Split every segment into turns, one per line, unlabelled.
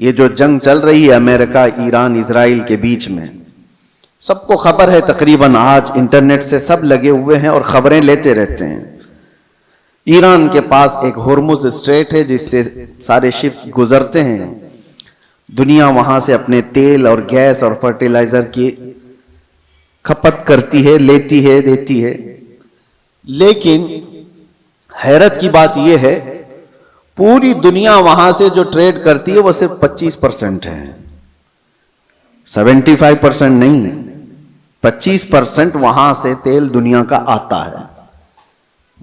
یہ جو جنگ چل رہی ہے امریکہ ایران اسرائیل کے بیچ میں، سب کو خبر ہے، تقریباً آج انٹرنیٹ سے سب لگے ہوئے ہیں اور خبریں لیتے رہتے ہیں۔ ایران کے پاس ایک ہرمز اسٹریٹ ہے جس سے سارے شپس گزرتے ہیں، دنیا وہاں سے اپنے تیل اور گیس اور فرٹیلائزر کی کھپت کرتی ہے، لیتی ہے، دیتی ہے۔ لیکن حیرت کی بات یہ ہے پوری دنیا وہاں سے جو ٹریڈ کرتی ہے وہ صرف 25% ہے، 75% نہیں، 25% وہاں سے تیل دنیا کا آتا ہے۔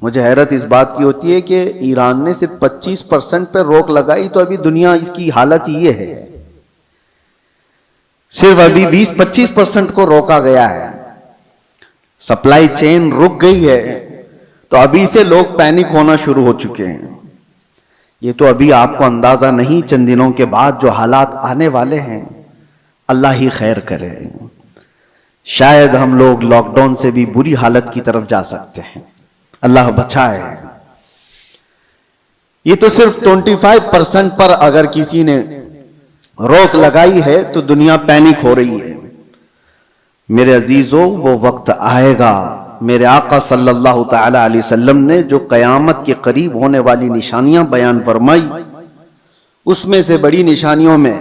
مجھے حیرت اس بات کی ہوتی ہے کہ ایران نے صرف 25% پہ روک لگائی تو ابھی دنیا اس کی حالت یہ ہے، صرف ابھی 20-25% کو روکا گیا ہے، سپلائی چین رک گئی ہے، تو ابھی سے لوگ پینک ہونا شروع ہو چکے ہیں۔ یہ تو ابھی آپ کو اندازہ نہیں، چند دنوں کے بعد جو حالات آنے والے ہیں اللہ ہی خیر کرے، شاید ہم لوگ لاک ڈاؤن سے بھی بری حالت کی طرف جا سکتے ہیں، اللہ بچائے۔ یہ تو صرف 25% پر اگر کسی نے روک لگائی ہے تو دنیا پینک ہو رہی ہے۔ میرے عزیزو، وہ وقت آئے گا، میرے آقا صلی اللہ تعالی علیہ وسلم نے جو قیامت کے قریب ہونے والی نشانیاں بیان فرمائی، اس میں سے بڑی نشانیوں میں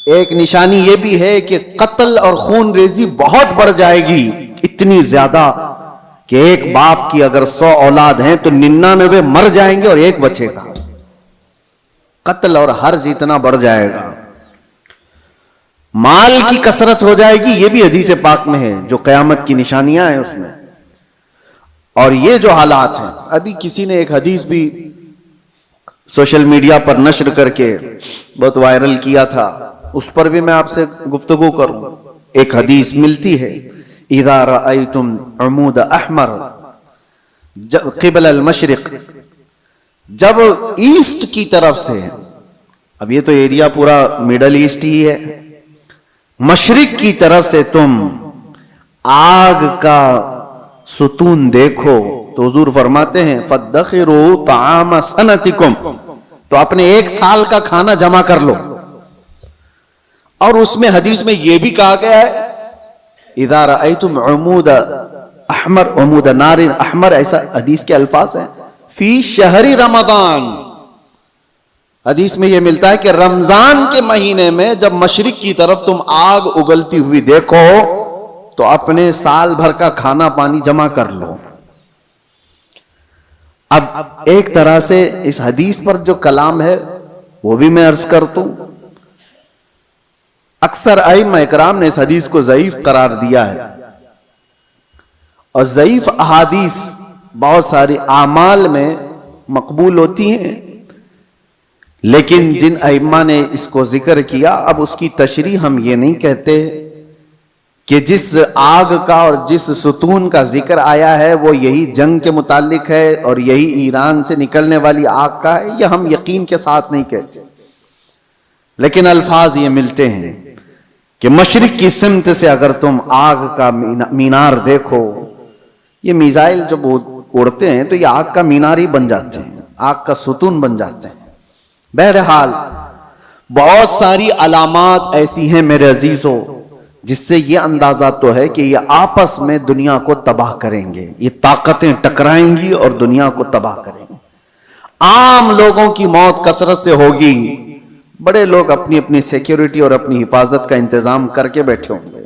ایک نشانی یہ بھی ہے کہ قتل اور خون ریزی بہت بڑھ جائے گی، اتنی زیادہ کہ ایک باپ کی اگر 100 اولاد ہیں تو 99 مر جائیں گے اور ایک بچے گا۔ قتل اور حرج اتنا بڑھ جائے گا، مال کی کثرت ہو جائے گی، یہ بھی حدیث پاک میں ہے جو قیامت کی نشانیاں ہیں اس میں۔ اور یہ جو حالات ہیں، ابھی کسی نے ایک حدیث بھی سوشل میڈیا پر نشر کر کے بہت وائرل کیا تھا، اس پر بھی میں آپ سے گفتگو کروں۔ ایک حدیث ملتی ہے، اذا رأیتم عمود احمر قبل المشرق، جب ایسٹ کی طرف سے، اب یہ تو ایریا پورا میڈل ایسٹ ہی ہے، مشرق کی طرف سے تم آگ کا ستون دیکھو تو حضور فرماتے ہیں فَادَّخِرُوا طَعَامَ سَنَتِكُمْ، تو اپنے 1 سال کا کھانا جمع کر لو۔ اور اس میں حدیث میں یہ بھی کہا گیا ہے اِذَا رَأَيْتُمْ عُمُودَ احمر، عمود نار احمر، ایسا حدیث کے الفاظ ہیں، فی شہر رمضان، حدیث میں یہ ملتا ہے کہ رمضان کے مہینے میں جب مشرق کی طرف تم آگ اگلتی ہوئی دیکھو تو اپنے سال بھر کا کھانا پانی جمع کر لو۔ اب ایک طرح سے اس حدیث پر جو کلام ہے وہ بھی میں عرض کرتا ہوں، اکثر ائمہ اکرام نے اس حدیث کو ضعیف قرار دیا ہے، اور ضعیف احادیث بہت ساری اعمال میں مقبول ہوتی ہیں، لیکن جن ائمہ نے اس کو ذکر کیا، اب اس کی تشریح ہم یہ نہیں کہتے کہ جس آگ کا اور جس ستون کا ذکر آیا ہے وہ یہی جنگ کے متعلق ہے اور یہی ایران سے نکلنے والی آگ کا ہے، یہ ہم یقین کے ساتھ نہیں کہتے، لیکن الفاظ یہ ملتے ہیں کہ مشرق کی سمت سے اگر تم آگ کا مینار دیکھو، یہ میزائل جب اڑتے ہیں تو یہ آگ کا مینار ہی بن جاتے ہیں، آگ کا ستون بن جاتے ہیں۔ بہرحال بہت ساری علامات ایسی ہیں میرے عزیزوں جس سے یہ اندازہ تو ہے کہ یہ آپس میں دنیا کو تباہ کریں گے، یہ طاقتیں ٹکرائیں گی اور دنیا کو تباہ کریں گے۔ عام لوگوں کی موت کثرت سے ہوگی، بڑے لوگ اپنی اپنی سیکیورٹی اور اپنی حفاظت کا انتظام کر کے بیٹھے ہوں گے،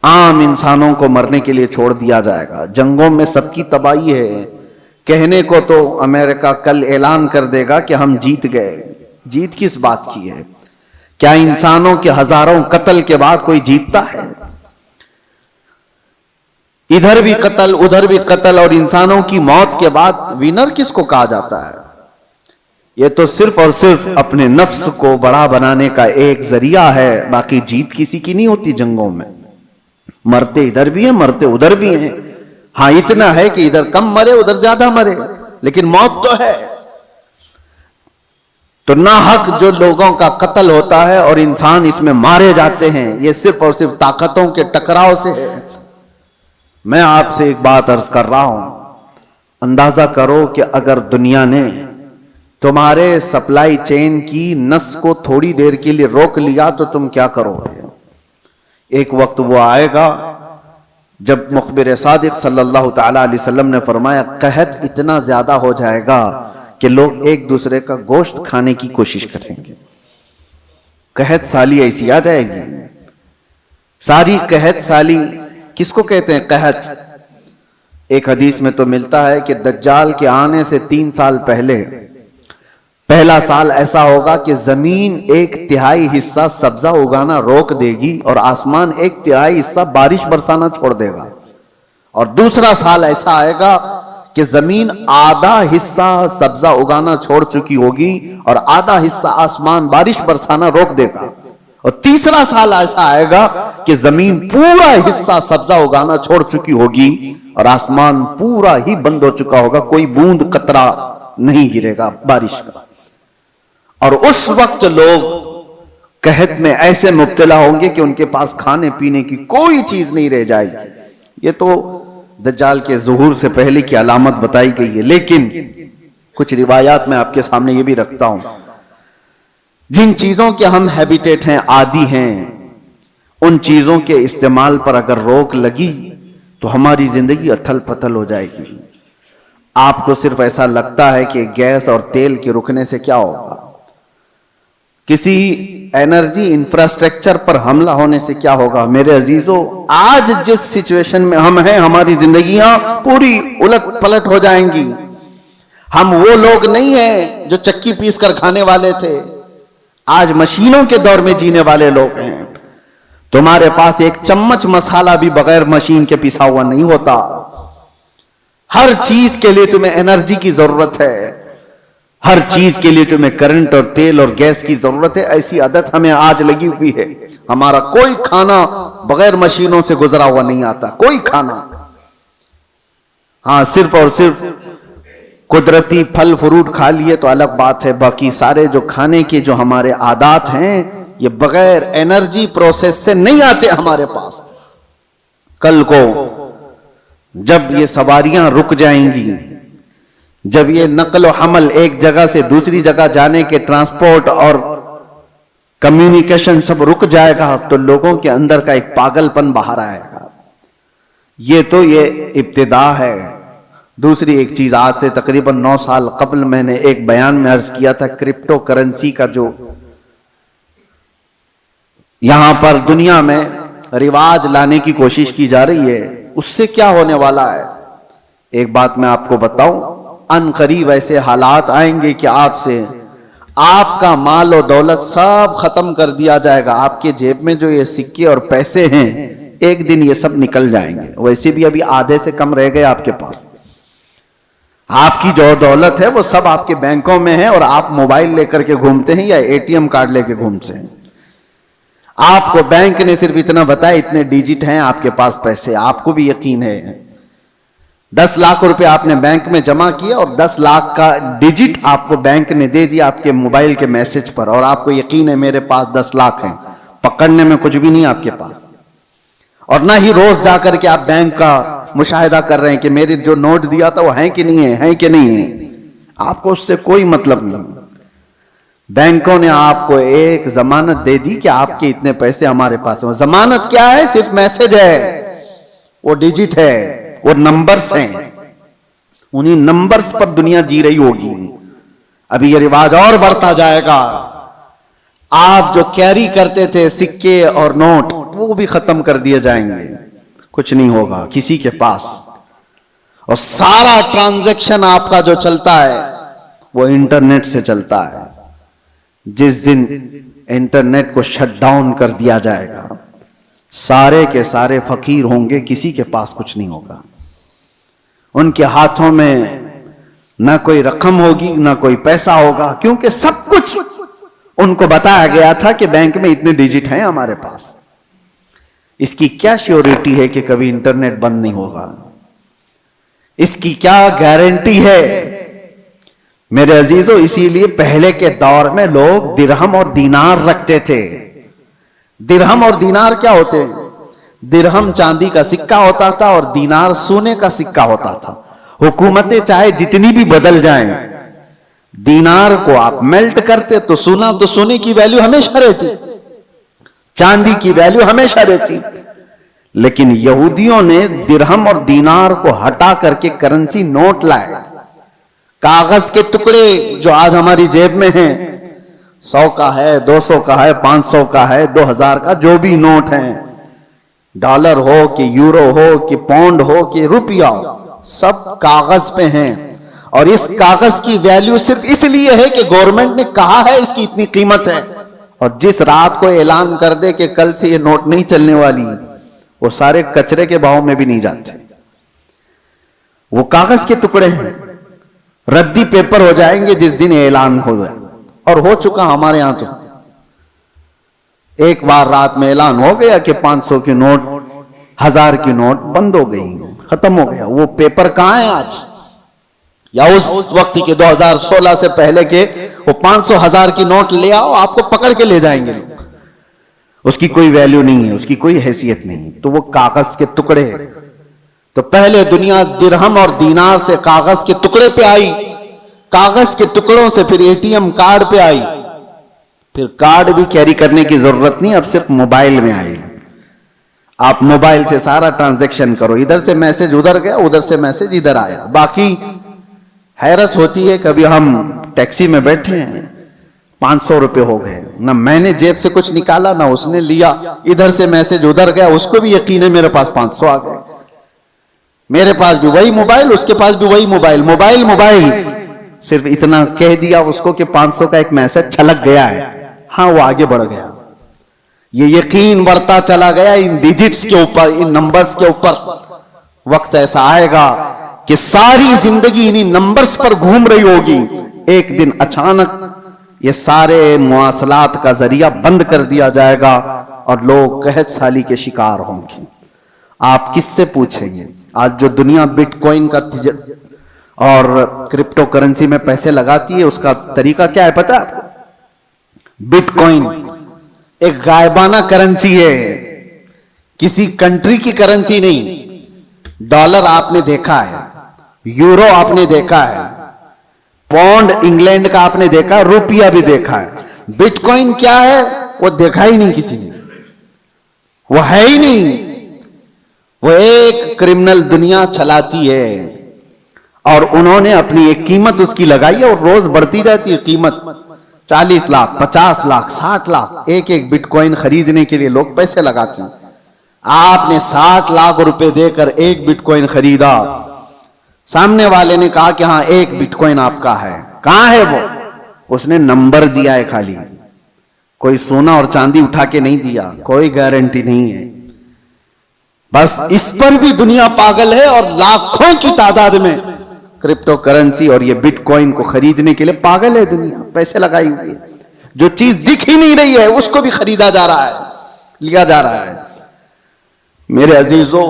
عام انسانوں کو مرنے کے لیے چھوڑ دیا جائے گا۔ جنگوں میں سب کی تباہی ہے، کہنے کو تو امریکہ کل اعلان کر دے گا کہ ہم جیت گئے، جیت کس بات کی ہے؟ کیا انسانوں کے ہزاروں قتل کے بعد کوئی جیتتا ہے؟ ادھر بھی قتل ادھر بھی قتل، اور انسانوں کی موت کے بعد وینر کس کو کہا جاتا ہے؟ یہ تو صرف اور صرف اپنے نفس کو بڑا بنانے کا ایک ذریعہ ہے، باقی جیت کسی کی نہیں ہوتی جنگوں میں۔ مرتے ادھر بھی ہیں، مرتے ادھر بھی ہیں، ہاں اتنا ہے کہ ادھر کم مرے ادھر زیادہ مرے، لیکن موت تو ہے۔ تو ناحق جو لوگوں کا قتل ہوتا ہے اور انسان اس میں مارے جاتے ہیں، یہ صرف اور صرف طاقتوں کے ٹکراؤ سے ہے۔ میں آپ سے ایک بات عرض کر رہا ہوں، اندازہ کرو کہ اگر دنیا نے تمہارے سپلائی چین کی نس کو تھوڑی دیر کے لیے روک لیا تو تم کیا کرو گے؟ ایک وقت وہ آئے گا جب مخبر صادق صلی اللہ تعالی علیہ وسلم نے فرمایا قحط اتنا زیادہ ہو جائے گا کہ لوگ ایک دوسرے کا گوشت کھانے کی کوشش کریں گے. قحط سالی ایسی آ جائے گی. ساری قحط سالی کس کو کہتے ہیں؟ قحط. ایک حدیث میں تو ملتا ہے کہ دجال کے آنے سے 3 سال پہلے پہلا سال ایسا ہوگا کہ زمین 1/3 حصہ سبزہ اگانا روک دے گی اور آسمان 1/3 حصہ بارش برسانا چھوڑ دے گا. اور دوسرا سال ایسا آئے گا کہ زمین آدھا حصہ سبزہ اگانا چھوڑ چکی ہوگی اور آدھا حصہ آسمان بارش برسانا روک دے گا. اور تیسرا سال ایسا آئے گا کہ زمین پورا حصہ سبزہ اگانا چھوڑ چکی ہوگی اور آسمان پورا ہی بند ہو چکا ہوگا, کوئی بوند قطرہ نہیں گرے گا بارش کا. اور اس وقت لوگ قحط میں ایسے مبتلا ہوں گے کہ ان کے پاس کھانے پینے کی کوئی چیز نہیں رہ جائے گی. یہ تو دجال کے ظہور سے پہلے کی علامت بتائی گئی ہے. لیکن کچھ روایات میں آپ کے سامنے یہ بھی رکھتا ہوں. جن چیزوں کے ہم ہیبیٹیٹ ہیں, عادی ہیں, ان چیزوں کے استعمال پر اگر روک لگی تو ہماری زندگی اتھل پتھل ہو جائے گی. آپ کو صرف ایسا لگتا ہے کہ گیس اور تیل کے رکنے سے کیا ہوگا, کسی انرجی انفراسٹرکچر پر حملہ ہونے سے کیا ہوگا. میرے عزیزو, آج جس سچویشن میں ہم ہیں ہماری زندگیاں پوری الٹ پلٹ ہو جائیں گی. ہم وہ لوگ نہیں ہیں جو چکی پیس کر کھانے والے تھے, آج مشینوں کے دور میں جینے والے لوگ ہیں. تمہارے پاس ایک چمچ مسالہ بھی بغیر مشین کے پیسا ہوا نہیں ہوتا. ہر چیز کے لیے تمہیں انرجی کی ضرورت ہے, ہر چیز کے لیے تمہیں کرنٹ اور تیل اور گیس کی ضرورت ہے. ایسی عادت ہمیں آج لگی ہوئی ہے. ہمارا کوئی کھانا بغیر مشینوں سے گزرا ہوا نہیں آتا, کوئی کھانا. ہاں, صرف اور صرف قدرتی پھل فروٹ کھا لیے تو الگ بات ہے, باقی سارے جو کھانے کے جو ہمارے عادات ہیں یہ بغیر انرجی پروسیس سے نہیں آتے ہمارے پاس. کل کو جب یہ سواریاں رک جائیں گی, جب یہ نقل و حمل ایک جگہ سے دوسری جگہ جانے کے ٹرانسپورٹ اور کمیونیکیشن سب رک جائے گا تو لوگوں کے اندر کا ایک پاگل پن باہر آئے گا. یہ تو یہ ابتدا ہے. دوسری ایک چیز, آج سے تقریباً 9 سال قبل میں نے ایک بیان میں عرض کیا تھا, کرپٹو کرنسی کا جو یہاں پر دنیا میں رواج لانے کی کوشش کی جا رہی ہے, اس سے کیا ہونے والا ہے. ایک بات میں آپ کو بتاؤں, ان قریب ایسے حالات آئیں گے کہ آپ سے آپ کا مال و دولت سب ختم کر دیا جائے گا. آپ کے جیب میں جو یہ سکے اور پیسے ہیں ایک دن یہ سب نکل جائیں گے. ویسے بھی ابھی آدھے سے کم رہ گئے آپ کے پاس. آپ کی جو دولت ہے وہ سب آپ کے بینکوں میں ہے اور آپ موبائل لے کر کے گھومتے ہیں یا ATM کارڈ لے کے گھومتے ہیں. آپ کو بینک نے صرف اتنا بتایا اتنے ڈیجٹ ہیں آپ کے پاس پیسے. آپ کو بھی یقین ہے 10 لاکھ روپے آپ نے بینک میں جمع کیا اور 10 لاکھ کا ڈیجٹ آپ کو بینک نے دے دیا آپ کے موبائل کے میسج پر, اور آپ کو یقین ہے میرے پاس 10 لاکھ ہیں, پکڑنے میں کچھ بھی نہیں آپ کے پاس. اور نہ ہی روز جا کر کے آپ بینک کا مشاہدہ کر رہے ہیں کہ میرے جو نوٹ دیا تھا وہ ہیں کہ نہیں ہے, ہیں کہ نہیں ہے. آپ کو اس سے کوئی مطلب نہیں. بینکوں نے آپ کو ایک ضمانت دے دی کہ آپ کے اتنے پیسے ہمارے پاس ہیں. ضمانت کیا ہے؟ صرف میسج ہے, وہ ڈیجٹ ہے, وہ نمبرز ہیں. انہی نمبرز پر دنیا جی رہی ہوگی. ابھی یہ رواج اور بڑھتا جائے گا. آپ جو کیری کرتے تھے سکے اور نوٹ وہ بھی ختم کر دیے جائیں گے. کچھ نہیں ہوگا کسی کے پاس, اور سارا ٹرانزیکشن آپ کا جو چلتا ہے وہ انٹرنیٹ سے چلتا ہے. جس دن انٹرنیٹ کو شٹ ڈاؤن کر دیا جائے گا سارے کے سارے فقیر ہوں گے, کسی کے پاس کچھ نہیں ہوگا. ان کے ہاتھوں میں نہ کوئی رقم ہوگی نہ کوئی پیسہ ہوگا, کیونکہ سب کچھ ان کو بتایا گیا تھا کہ بینک میں اتنے ڈیجٹ ہیں ہمارے پاس. اس کی کیا شیورٹی ہے کہ کبھی انٹرنیٹ بند نہیں ہوگا؟ اس کی کیا گارنٹی ہے؟ میرے عزیزو, اسی لیے پہلے کے دور میں لوگ درہم اور دینار رکھتے تھے. درہم اور دینار کیا ہوتے ہیں؟ درہم چاندی کا سکہ ہوتا تھا اور دینار سونے کا سکہ ہوتا تھا. حکومتیں چاہے جتنی بھی بدل جائیں, دینار کو آپ میلٹ کرتے تو سونے کی ویلیو ہمیشہ رہتی، چاندی کی ویلیو ہمیشہ رہتی. لیکن یہودیوں نے درہم اور دینار کو ہٹا کر کے کرنسی نوٹ لائے. کاغذ کے ٹکڑے جو آج ہماری جیب میں ہیں، 100 کا ہے، 200 کا ہے، 500 کا ہے، 2000 کا، جو بھی نوٹ ہیں، ڈالر ہو کہ یورو ہو کہ پاؤنڈ ہو کہ روپیہ ہو، سب کاغذ پہ ہیں. اور اس کاغذ کی ویلیو صرف اس لیے ہے کہ گورنمنٹ نے کہا ہے اس کی اتنی قیمت ہے. اور جس رات کو اعلان کر دے کہ کل سے یہ نوٹ نہیں چلنے والی، وہ سارے کچرے کے باؤ میں بھی نہیں جاتے. وہ کاغذ کے ٹکڑے ہیں، ردی پیپر ہو جائیں گے جس دن اعلان ہو جائے. اور ہو چکا ہمارے ہاں. تو ایک بار رات میں اعلان ہو گیا کہ 500 کی نوٹ، 1000 کی نوٹ بند ہو گئی، ختم ہو گیا. وہ پیپر کہاں ہے آج؟ یا اس وقت کے 2016 سے پہلے کے وہ 500 1000 کی نوٹ لے آؤ، آپ کو پکڑ کے لے جائیں گے. اس کی کوئی ویلیو نہیں ہے، اس کی کوئی حیثیت نہیں. تو وہ کاغذ کے ٹکڑے. تو پہلے دنیا درہم اور دینار سے کاغذ کے ٹکڑے پہ آئی، کاغذ کے ٹکڑوں سے پھر ATM کارڈ پہ آئی، پھر کارڈ بھی کیری کرنے کی ضرورت نہیں، اب صرف موبائل میں آئی. آپ موبائل سے سارا ٹرانزیکشن کرو، ادھر سے میسج ادھر گیا، ادھر سے میسج ادھر آیا. باقی حیرت ہوتی ہے، کبھی ہم ٹیکسی میں بیٹھے ہیں، 500 روپے ہو گئے، نہ میں نے جیب سے کچھ نکالا نہ اس نے لیا، ادھر سے میسج ادھر گیا، اس کو بھی یقین ہے میرے پاس 500 آ گئے. میرے پاس بھی وہی موبائل، اس کے پاس بھی وہی موبائل، موبائل صرف اتنا کہہ دیا اس کو کہ 500 کا ایک میسج چھلک گیا ہے. ہاں وہ آگے بڑھ گیا. یہ یقین بڑھتا چلا گیا ان ڈیجٹس کے اوپر، ان نمبرز کے اوپر. وقت ایسا آئے گا کہ ساری زندگی انہی نمبرز پر گھوم رہی ہوگی. ایک دن اچانک یہ سارے مواصلات کا ذریعہ بند کر دیا جائے گا اور لوگ قحط سالی کے شکار ہوں گے. آپ کس سے پوچھیں گے؟ آج جو دنیا بٹ کوئن کا اور کرپٹو کرنسی میں پیسے لگاتی ہے، اس کا طریقہ کیا ہے پتہ ہے آپ کو؟ بٹ کوئن ایک غائبانہ کرنسی ہے، کسی کنٹری کی کرنسی نہیں. ڈالر آپ نے دیکھا ہے، یورو آپ نے دیکھا ہے، پاؤنڈ انگلینڈ کا آپ نے دیکھا، روپیہ بھی دیکھا ہے. بٹ کوئن کیا ہے؟ وہ دیکھا ہی نہیں کسی نے، وہ ہے ہی نہیں. وہ ایک کرمنل دنیا چلاتی ہے اور انہوں نے اپنی ایک قیمت اس کی لگائی ہے اور روز بڑھتی جاتی ہے قیمت. 40 لاکھ 50 لاکھ 60 لاکھ ایک بٹ کوئن خریدنے کے لیے لوگ پیسے لگاتے ہیں. آپ نے 60 لاکھ روپے دے کر ایک بٹ کوئن خریدا، سامنے والے نے کہا کہ ہاں ایک بٹ کوئن آپ کا ہے. کہاں ہے وہ؟ اس نے نمبر دیا ہے خالی، کوئی سونا اور چاندی اٹھا کے نہیں دیا، کوئی گارنٹی نہیں ہے. بس اس پر بھی دنیا پاگل ہے اور لاکھوں کی تعداد میں کرپٹو کرنسی اور یہ بٹ کوئن کو خریدنے کے لیے پاگل ہے دنیا، پیسے لگائی ہوئی ہے. جو چیز دکھ ہی نہیں رہی ہے اس کو بھی خریدا جا رہا ہے، لیا جا رہا ہے. میرے عزیزو،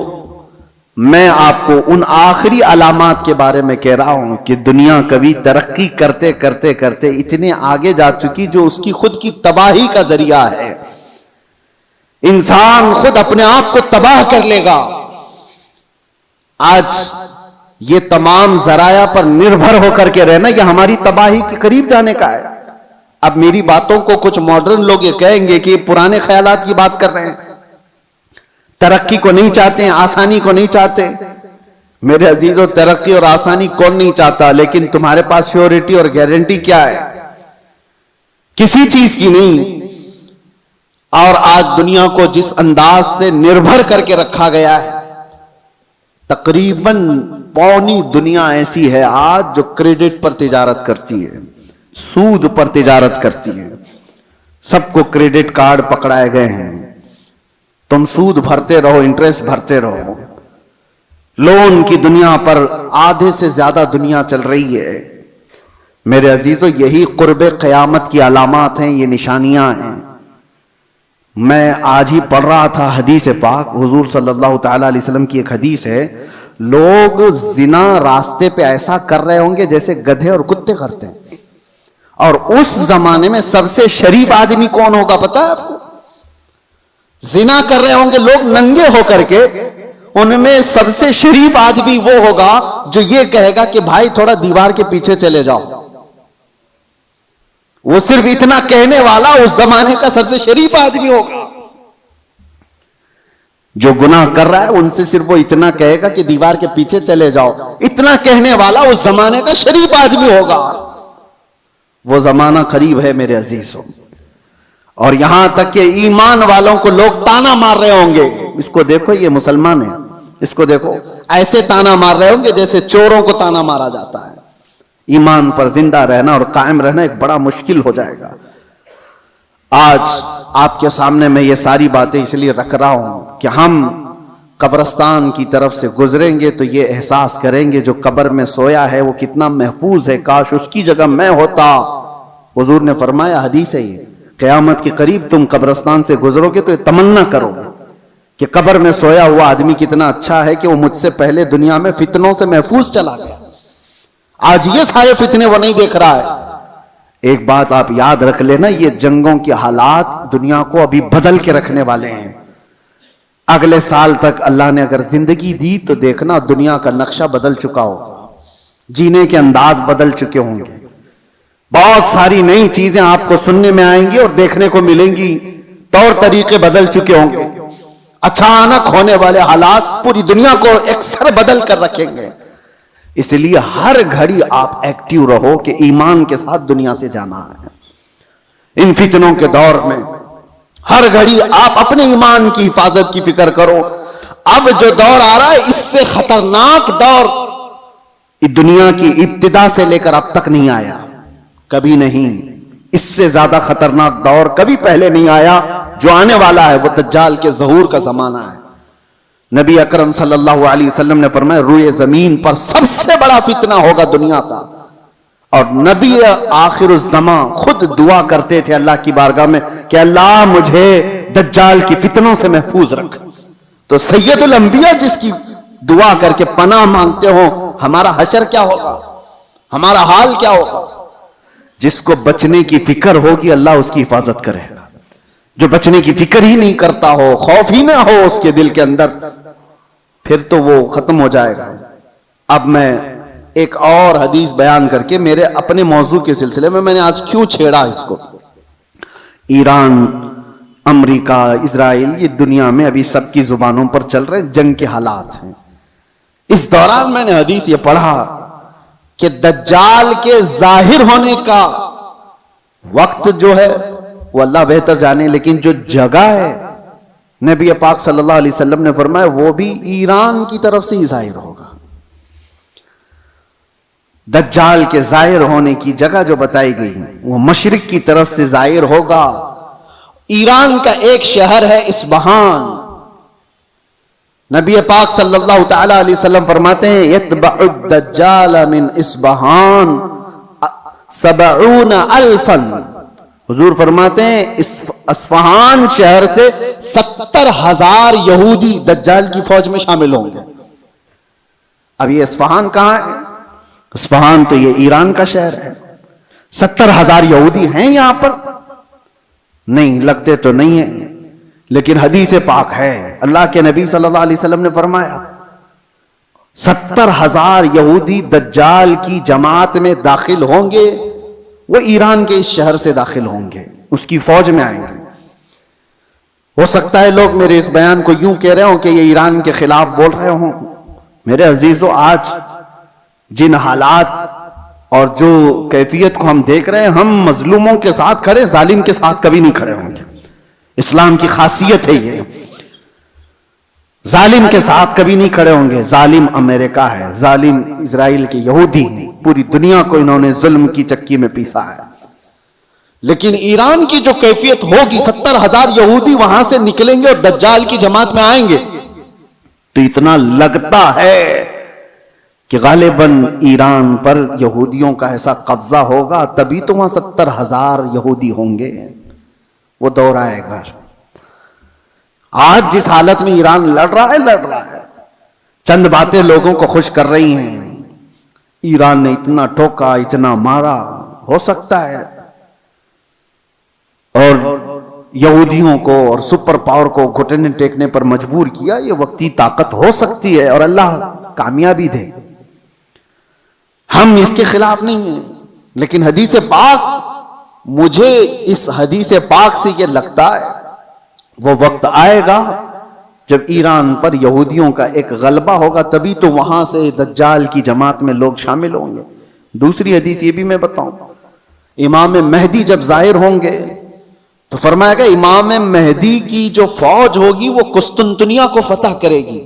میں آپ کو ان آخری علامات کے بارے میں کہہ رہا ہوں کہ دنیا کبھی ترقی کرتے کرتے کرتے اتنے آگے جا چکی جو اس کی خود کی تباہی کا ذریعہ ہے. انسان خود اپنے آپ کو تباہ کر لے گا. آج یہ تمام ذرائع پر نربھر ہو کر کے رہنا، یہ ہماری تباہی کے قریب جانے کا ہے. اب میری باتوں کو کچھ ماڈرن لوگ یہ کہیں گے کہ یہ پرانے خیالات کی بات کر رہے ہیں، ترقی کو نہیں چاہتے ہیں، آسانی کو نہیں چاہتے. میرے عزیزو، ترقی اور آسانی کون نہیں چاہتا، لیکن تمہارے پاس شیورٹی اور گارنٹی کیا ہے؟ کسی چیز کی نہیں. اور آج دنیا کو جس انداز سے نربھر کر کے رکھا گیا ہے، تقریباً پوری دنیا ایسی ہے آج جو کریڈٹ پر تجارت کرتی ہے، سود پر تجارت کرتی ہے. سب کو کریڈٹ کارڈ پکڑائے گئے ہیں، تم سود بھرتے رہو، انٹرسٹ بھرتے رہو. لون کی دنیا پر آدھے سے زیادہ دنیا چل رہی ہے. میرے عزیزو، یہی قرب قیامت کی علامات ہیں، یہ نشانیاں ہیں. میں آج ہی پڑھ رہا تھا حدیث پاک، حضور صلی اللہ تعالی علیہ وسلم کی ایک حدیث ہے، لوگ زنا راستے پہ ایسا کر رہے ہوں گے جیسے گدھے اور کتے کرتے ہیں. اور اس زمانے میں سب سے شریف آدمی کون ہوگا پتہ ہے آپ کو؟ زنا کر رہے ہوں گے لوگ ننگے ہو کر کے، ان میں سب سے شریف آدمی وہ ہوگا جو یہ کہے گا کہ بھائی تھوڑا دیوار کے پیچھے چلے جاؤ. وہ صرف اتنا کہنے والا اس زمانے کا سب سے شریف آدمی ہوگا. جو گناہ کر رہا ہے ان سے صرف وہ اتنا کہے گا کہ دیوار کے پیچھے چلے جاؤ. اتنا کہنے والا اس زمانے کا شریف آدمی ہوگا. وہ زمانہ قریب ہے میرے عزیزوں. اور یہاں تک کہ ایمان والوں کو لوگ تانا مار رہے ہوں گے. اس کو دیکھو یہ مسلمان ہے, اس کو دیکھو ایسے تانا مار رہے ہوں گے جیسے چوروں کو تانا مارا جاتا ہے. ایمان پر زندہ رہنا اور قائم رہنا ایک بڑا مشکل ہو جائے گا. آج آپ کے سامنے میں یہ ساری باتیں اس لیے رکھ رہا ہوں کہ ہم قبرستان کی طرف سے گزریں گے تو یہ احساس کریں گے جو قبر میں سویا ہے وہ کتنا محفوظ ہے, کاش اس کی جگہ میں ہوتا. حضور نے فرمایا, حدیث ہے یہ, قیامت کے قریب تم قبرستان سے گزرو گے تو یہ تمنا کرو گے کہ قبر میں سویا ہوا آدمی کتنا اچھا ہے کہ وہ مجھ سے پہلے دنیا میں فتنوں سے محفوظ چلا گیا. آج یہ سارے فتنے وہ نہیں دیکھ رہا ہے. ایک بات آپ یاد رکھ لینا, یہ جنگوں کے حالات دنیا کو ابھی بدل کے رکھنے والے ہیں. اگلے سال تک اللہ نے اگر زندگی دی تو دیکھنا دنیا کا نقشہ بدل چکا ہوگا, جینے کے انداز بدل چکے ہوں گے. بہت ساری نئی چیزیں آپ کو سننے میں آئیں گی اور دیکھنے کو ملیں گی, طور طریقے بدل چکے ہوں گے. اچانک ہونے والے حالات پوری دنیا کو اکثر بدل کر رکھیں گے. اس لیے ہر گھڑی آپ ایکٹیو رہو کہ ایمان کے ساتھ دنیا سے جانا ہے. ان فتنوں کے دور میں ہر گھڑی آپ اپنے ایمان کی حفاظت کی فکر کرو. اب جو دور آ رہا ہے اس سے خطرناک دور دنیا کی ابتدا سے لے کر اب تک نہیں آیا, کبھی نہیں. اس سے زیادہ خطرناک دور کبھی پہلے نہیں آیا. جو آنے والا ہے وہ دجال کے ظہور کا زمانہ ہے. نبی اکرم صلی اللہ علیہ وسلم نے فرمایا, روئے زمین پر سب سے بڑا فتنہ ہوگا دنیا کا. اور نبی آخر الزمان خود دعا کرتے تھے اللہ کی بارگاہ میں کہ اللہ مجھے دجال کی فتنوں سے محفوظ رکھ. تو سید الانبیاء جس کی دعا کر کے پناہ مانگتے ہو, ہمارا حشر کیا ہوگا, ہمارا حال کیا ہوگا. جس کو بچنے کی فکر ہوگی اللہ اس کی حفاظت کرے گا. جو بچنے کی فکر ہی نہیں کرتا ہو, خوف ہی نہ ہو اس کے دل کے اندر, پھر تو وہ ختم ہو جائے گا. اب میں ایک اور حدیث بیان کر کے میرے اپنے موضوع کے سلسلے میں نے آج کیوں چھیڑا اس کو. ایران, امریکہ, اسرائیل, یہ دنیا میں ابھی سب کی زبانوں پر چل رہے جنگ کے حالات ہیں. اس دوران میں نے حدیث یہ پڑھا کہ دجال کے ظاہر ہونے کا وقت جو ہے وہ اللہ بہتر جانے, لیکن جو جگہ ہے نبی پاک صلی اللہ علیہ وسلم نے فرمایا وہ بھی ایران کی طرف سے ہی ظاہر ہوگا. دجال کے ظاہر ہونے کی جگہ جو بتائی گئی وہ مشرق کی طرف سے ظاہر ہوگا. ایران کا ایک شہر ہے اصفہان. نبی پاک صلی اللہ تعالی علیہ وسلم فرماتے ہیں یتبع الدجال من اصفہان 70,000. حضور فرماتے ہیں اصفہان شہر سے 70,000 یہودی دجال کی فوج میں شامل ہوں گے. اب یہ اصفہان کہاں ہے؟ اصفہان تو یہ ایران کا شہر ہے. 70,000 یہودی ہیں یہاں پر؟ نہیں, لگتے تو نہیں ہیں, لیکن حدیث پاک ہے. اللہ کے نبی صلی اللہ علیہ وسلم نے فرمایا 70,000 یہودی دجال کی جماعت میں داخل ہوں گے. وہ ایران کے اس شہر سے داخل ہوں گے, اس کی فوج میں آئیں گے. ہو سکتا ہے لوگ میرے اس بیان کو یوں کہہ رہے ہوں کہ یہ ایران کے خلاف بول رہے ہوں. میرے عزیزو, آج جن حالات اور جو کیفیت کو ہم دیکھ رہے ہیں, ہم مظلوموں کے ساتھ کھڑے, ظالم کے ساتھ کبھی نہیں کھڑے ہوں گے. اسلام کی خاصیت ہے یہ, ظالم کے ساتھ کبھی نہیں کھڑے ہوں گے. ظالم امریکہ ہے, ظالم اسرائیل کے یہودی ہیں, پوری دنیا کو انہوں نے ظلم کی چکی میں پیسا ہے. لیکن ایران کی جو کیفیت ہوگی, 70,000 یہودی وہاں سے نکلیں گے اور دجال کی جماعت میں آئیں گے, تو اتنا لگتا ہے کہ غالباً ایران پر یہودیوں کا ایسا قبضہ ہوگا, تبھی تو وہاں 70,000 یہودی ہوں گے. وہ دور آئے گا. آج جس حالت میں ایران لڑ رہا ہے, چند باتیں لوگوں کو خوش کر رہی ہیں. ایران نے اتنا ٹوکا, اتنا مارا, ہو سکتا ہے, اور یہودیوں کو اور سپر پاور کو گھٹنے ٹیکنے پر مجبور کیا. یہ وقتی طاقت ہو سکتی ہے اور اللہ کامیابی دے, ہم اس کے خلاف نہیں ہیں. لیکن حدیث پاک مجھے اس حدیث پاک سے یہ لگتا ہے وہ وقت آئے گا جب ایران پر یہودیوں کا ایک غلبہ ہوگا، تبھی تو وہاں سے دجال کی جماعت میں لوگ شامل ہوں گے۔ دوسری حدیث یہ بھی میں بتاؤں، امام مہدی جب ظاہر ہوں گے تو فرمایا گا امام مہدی کی جو فوج ہوگی وہ قسطنطنیہ کو فتح کرے گی۔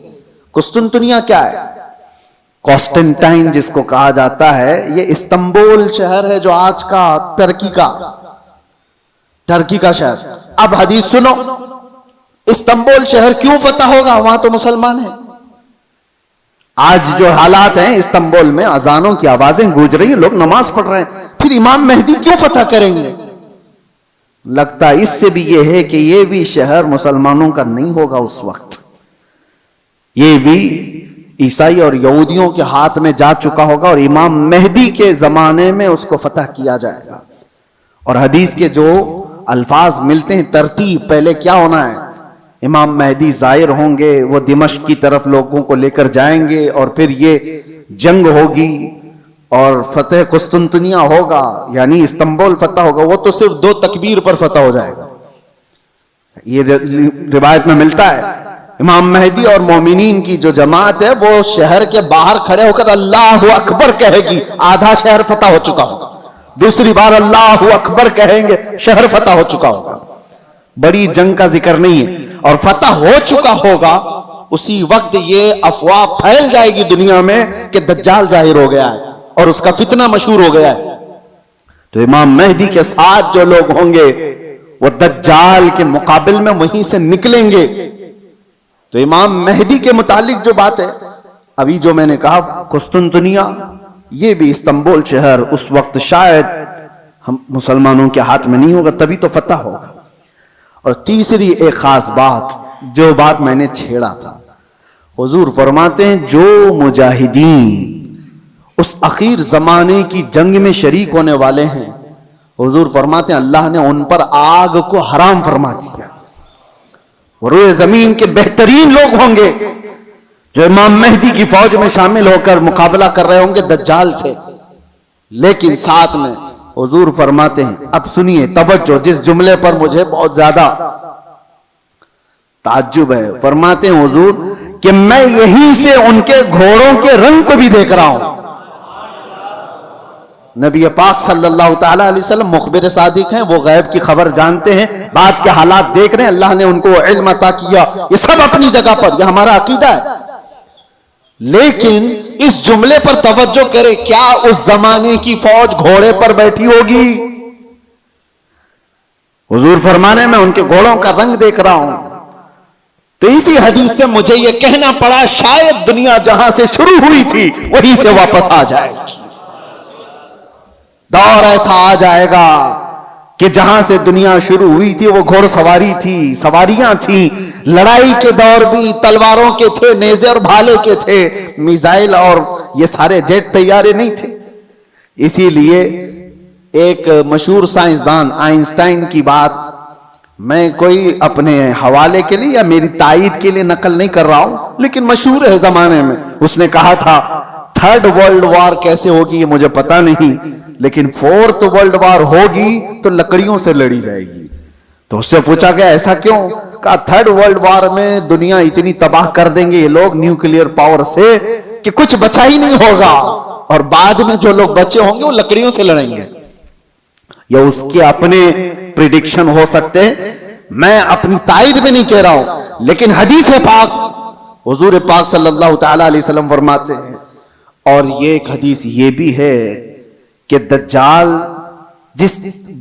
قسطنطنیہ کیا ہے؟ کانسٹنٹائن جس کو کہا جاتا ہے، یہ استنبول شہر ہے جو آج کا ترکی کا شہر۔ اب حدیث سنو، استنبول شہر کیوں فتح ہوگا؟ وہاں تو مسلمان ہیں۔ آج جو حالات ہیں استنبول میں، اذانوں کی آوازیں گونج رہی ہیں، لوگ نماز پڑھ رہے ہیں، پھر امام مہدی کیوں فتح کریں گے؟ لگتا اس سے بھی یہ ہے کہ یہ بھی شہر مسلمانوں کا نہیں ہوگا اس وقت، یہ بھی عیسائی اور یہودیوں کے ہاتھ میں جا چکا ہوگا، اور امام مہدی کے زمانے میں اس کو فتح کیا جائے گا۔ اور حدیث کے جو الفاظ ملتے ہیں، ترتیب پہلے کیا ہونا ہے؟ امام مہدی ظاہر ہوں گے، وہ دمشق کی طرف لوگوں کو لے کر جائیں گے، اور پھر یہ جنگ ہوگی اور فتح قسطنطنیہ ہوگا، یعنی استنبول فتح ہوگا۔ وہ تو صرف 2 تکبیر پر فتح ہو جائے گا، یہ روایت میں ملتا ہے۔ امام مہدی اور مومنین کی جو جماعت ہے وہ شہر کے باہر کھڑے ہو کر اللہ اکبر کہے گی، آدھا شہر فتح ہو چکا ہوگا۔ دوسری بار اللہ اکبر کہیں گے، شہر فتح ہو چکا ہوگا۔ بڑی جنگ کا ذکر نہیں ہے، اور فتح ہو چکا ہوگا اسی وقت یہ افواہ پھیل جائے گی دنیا میں کہ دجال ظاہر ہو گیا ہے اور اس کا فتنہ مشہور ہو گیا ہے۔ تو امام مہدی کے ساتھ جو لوگ ہوں گے وہ دجال کے مقابل میں وہیں سے نکلیں گے۔ تو امام مہدی کے متعلق جو بات ہے، ابھی جو میں نے کہا قسطنطنیہ، یہ بھی استنبول شہر اس وقت شاید ہم مسلمانوں کے ہاتھ میں نہیں ہوگا، تبھی تو فتح ہوگا۔ اور تیسری ایک خاص بات، جو بات میں نے چھیڑا تھا، حضور فرماتے ہیں جو مجاہدین اس اخیر زمانے کی جنگ میں شریک ہونے والے ہیں، حضور فرماتے ہیں اللہ نے ان پر آگ کو حرام فرما دیا۔ روئے زمین کے بہترین لوگ ہوں گے جو امام مہدی کی فوج میں شامل ہو کر مقابلہ کر رہے ہوں گے دجال سے، لیکن ساتھ میں حضور فرماتے ہیں، اب سنیے توجہ، جس جملے پر مجھے بہت زیادہ تعجب ہے، فرماتے ہیں حضور کہ میں یہیں سے ان کے گھوڑوں کے رنگ کو بھی دیکھ رہا ہوں۔ نبی پاک صلی اللہ تعالی علیہ وسلم مخبر صادق ہیں، وہ غیب کی خبر جانتے ہیں، بعد کے حالات دیکھ رہے ہیں، اللہ نے ان کو علم عطا کیا، یہ سب اپنی جگہ پر، یہ ہمارا عقیدہ ہے۔ لیکن اس جملے پر توجہ کرے، کیا اس زمانے کی فوج گھوڑے پر بیٹھی ہوگی؟ حضور فرمانے میں ان کے گھوڑوں کا رنگ دیکھ رہا ہوں۔ تو اسی حدیث سے مجھے یہ کہنا پڑا شاید دنیا جہاں سے شروع ہوئی تھی وہیں سے واپس آ جائے گی۔ دور ایسا آ جائے گا کہ جہاں سے دنیا شروع ہوئی تھی وہ گھوڑ سواری تھی، سواریاں تھیں، لڑائی کے دور بھی تلواروں کے تھے، نیزے اور بھالے کے تھے، میزائل اور یہ سارے جیٹ طیارے نہیں تھے۔ اسی لیے ایک مشہور سائنسدان آئنسٹائن کی بات میں کوئی اپنے حوالے کے لیے یا میری تائید کے لیے نقل نہیں کر رہا ہوں، لیکن مشہور ہے زمانے میں، اس نے کہا تھا 3rd ورلڈ وار کیسے ہوگی یہ مجھے پتا نہیں، لیکن 4th ورلڈ وار ہوگی تو لکڑیوں سے لڑی جائے گی۔ تو اس سے پوچھا گیا ایسا کیوں؟ کہا 3rd ورلڈ وار میں دنیا اتنی تباہ کر دیں گے یہ لوگ نیوکلیئر پاور سے کہ کچھ بچا ہی نہیں ہوگا، اور بعد میں جو لوگ بچے ہوں گے وہ لکڑیوں سے لڑیں گے۔ یا اس کے اپنے پریڈکشن ہو سکتے ہیں، میں اپنی تائید میں نہیں کہہ رہا ہوں، لیکن حدیث پاک حضور پاک صلی اللہ تعالی علیہ وسلم فرماتے ہیں۔ اور یہ ایک حدیث یہ بھی ہے کہ دجال جس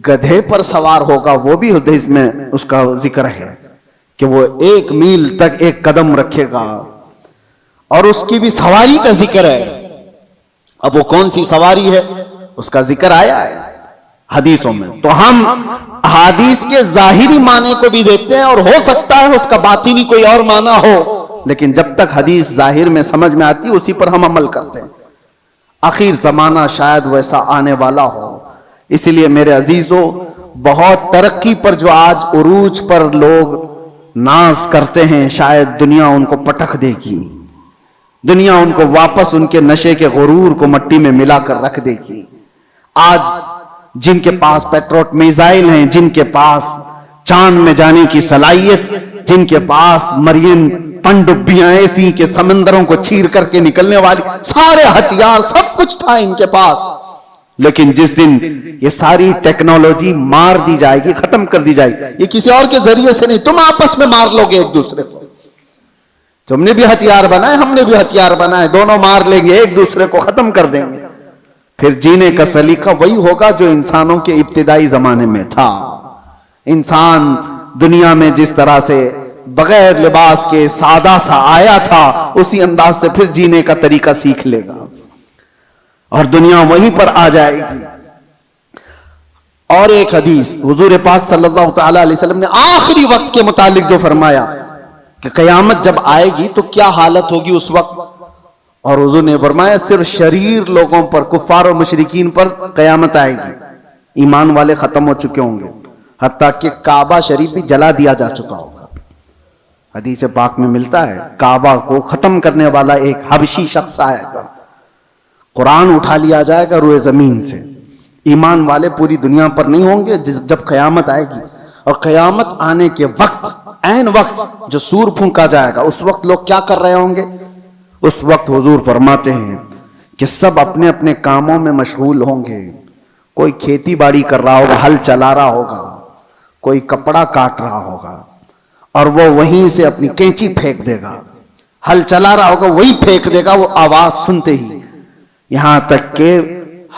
گدھے پر سوار ہوگا وہ بھی حدیث میں اس کا ذکر ہے کہ وہ 1 میل تک 1 قدم رکھے گا، اور اس کی بھی سواری کا ذکر ہے۔ اب وہ کون سی سواری ہے اس کا ذکر آیا ہے حدیثوں میں، تو ہم حدیث کے ظاہری معنی کو بھی دیکھتے ہیں، اور ہو سکتا ہے اس کا باطنی کوئی اور معنی ہو، لیکن جب تک حدیث ظاہر میں سمجھ میں آتی اسی پر ہم عمل کرتے ہیں۔ آخر زمانہ شاید ویسا آنے والا ہو، اسی لیے میرے عزیزوں بہت ترقی پر جو آج عروج پر لوگ ناز کرتے ہیں، شاید دنیا ان کو پٹخ دے گی، دنیا ان کو واپس ان کے نشے کے غرور کو مٹی میں ملا کر رکھ دے گی۔ آج جن کے پاس پیٹروٹ میزائل ہیں، جن کے پاس چاند میں جانے کی صلاحیت، جن کے پاس مریم پنڈبیاں ایسی کہ سمندروں کو چیر کر کے نکلنے والی سارے ہتھیار، سب کچھ تھا ان کے پاس. لیکن جس دن یہ ساری ٹیکنالوجی مار دی جائے گی، ختم کر دی جائے گی، یہ کسی اور کے ذریعے سے نہیں، تم آپس میں مار لو گے ایک دوسرے کو. تم نے بھی ہتھیار بنائے، ہم نے بھی ہتھیار بنائے، دونوں مار لیں گے، ایک دوسرے کو ختم کر دیں گے. پھر جینے کا سلیقہ وہی ہوگا جو انسانوں کے ابتدائی زمانے میں تھا. انسان دنیا میں جس طرح سے بغیر لباس کے سادہ سا آیا تھا، اسی انداز سے پھر جینے کا طریقہ سیکھ لے گا اور دنیا وہیں پر آ جائے گی. اور ایک حدیث حضور پاک صلی اللہ تعالی علیہ وسلم نے آخری وقت کے متعلق جو فرمایا کہ قیامت جب آئے گی تو کیا حالت ہوگی اس وقت، اور حضور نے فرمایا صرف شریر لوگوں پر، کفار و مشرکین پر قیامت آئے گی. ایمان والے ختم ہو چکے ہوں گے، حتیٰ کہ کعبہ شریف بھی جلا دیا جا چکا ہوگا. حدیث پاک میں ملتا ہے کعبہ کو ختم کرنے والا ایک حبشی شخص آئے گا، قرآن اٹھا لیا جائے گا روئے زمین سے. ایمان والے پوری دنیا پر نہیں ہوں گے جب قیامت آئے گی. اور قیامت آنے کے وقت، عین وقت جو سور پھونکا جائے گا، اس وقت لوگ کیا کر رہے ہوں گے؟ اس وقت حضور فرماتے ہیں کہ سب اپنے اپنے کاموں میں مشغول ہوں گے. کوئی کھیتی باڑی کر رہا ہوگا، ہل چلا رہا ہوگا، کوئی کپڑا کاٹ رہا ہوگا اور وہ وہیں سے اپنی کینچی پھینک دے گا. ہل چلا رہا ہوگا وہی پھینک دے گا، وہ آواز سنتے ہی، یہاں تک کہ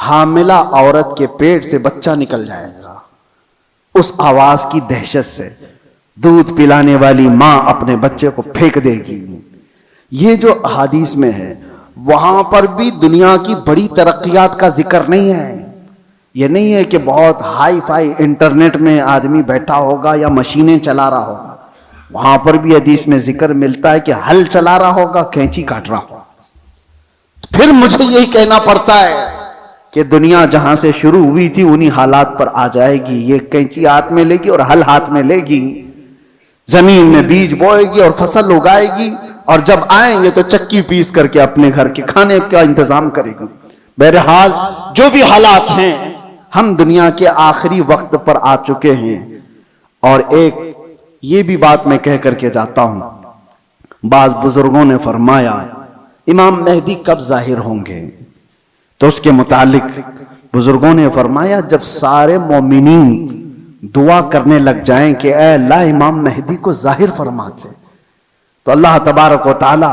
حاملہ عورت کے پیٹ سے بچہ نکل جائے گا. اس آواز کی دہشت سے دودھ پلانے والی ماں اپنے بچے کو پھینک دے گی. یہ جو احادیث میں ہے، وہاں پر بھی دنیا کی بڑی ترقیات کا ذکر نہیں ہے. یہ نہیں ہے کہ بہت ہائی فائی انٹرنیٹ میں آدمی بیٹھا ہوگا یا مشینیں چلا رہا ہوگا. وہاں پر بھی حدیث میں ذکر ملتا ہے کہ ہل چلا رہا ہوگا، کینچی کاٹ رہا ہوگا. پھر مجھے یہی کہنا پڑتا ہے کہ دنیا جہاں سے شروع ہوئی تھی انہی حالات پر آ جائے گی. یہ کینچی ہاتھ میں لے گی اور ہل ہاتھ میں لے گی، زمین میں بیج بوئے گی اور فصل اگائے گی، اور جب آئیں گے تو چکی پیس کر کے اپنے گھر کے کھانے کا انتظام کرے گی. بہرحال جو بھی حالات ہیں، ہم دنیا کے آخری وقت پر آ چکے ہیں. اور ایک یہ بھی بات میں کہہ کر کے جاتا ہوں، بعض بزرگوں نے فرمایا امام مہدی کب ظاہر ہوں گے؟ تو اس کے متعلق بزرگوں نے فرمایا جب سارے مومنین دعا کرنے لگ جائیں کہ اے اللہ امام مہدی کو ظاہر فرماتے، تو اللہ تبارک و تعالی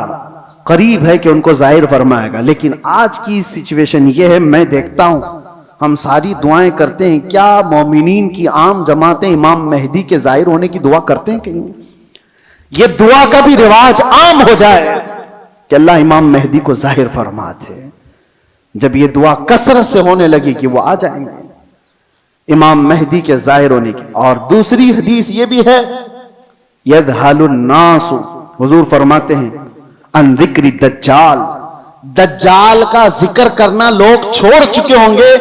قریب ہے کہ ان کو ظاہر فرمائے گا. لیکن آج کی سچویشن یہ ہے، میں دیکھتا ہوں ہم ساری دعائیں کرتے ہیں، کیا مومنین کی عام جماعتیں امام مہدی کے ظاہر ہونے کی دعا کرتے ہیں کہیں؟ یہ دعا کا بھی رواج عام ہو جائے کہ اللہ امام مہدی کو ظاہر فرماتے. جب یہ دعا کثرت سے ہونے لگی کہ وہ آ جائیں گے امام مہدی کے ظاہر ہونے کی. اور دوسری حدیث یہ بھی ہے، یذہل الناس، حضور فرماتے ہیں ان ذکر الدجال، دجال کا ذکر کرنا لوگ چھوڑ چکے ہوں گے،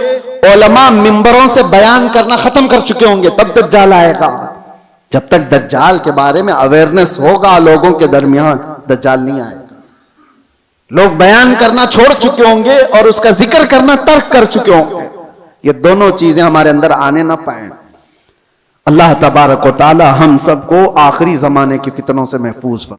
علماء ممبروں سے بیان کرنا ختم کر چکے ہوں گے، تب دجال آئے گا. جب تک دجال کے بارے میں اویئرنس ہوگا لوگوں کے درمیان، دجال نہیں آئے گا. لوگ بیان کرنا چھوڑ چکے ہوں گے اور اس کا ذکر کرنا ترک کر چکے ہوں گے. یہ دونوں چیزیں ہمارے اندر آنے نہ پائیں. اللہ تبارک و تعالی ہم سب کو آخری زمانے کی فتنوں سے محفوظ فرمائے.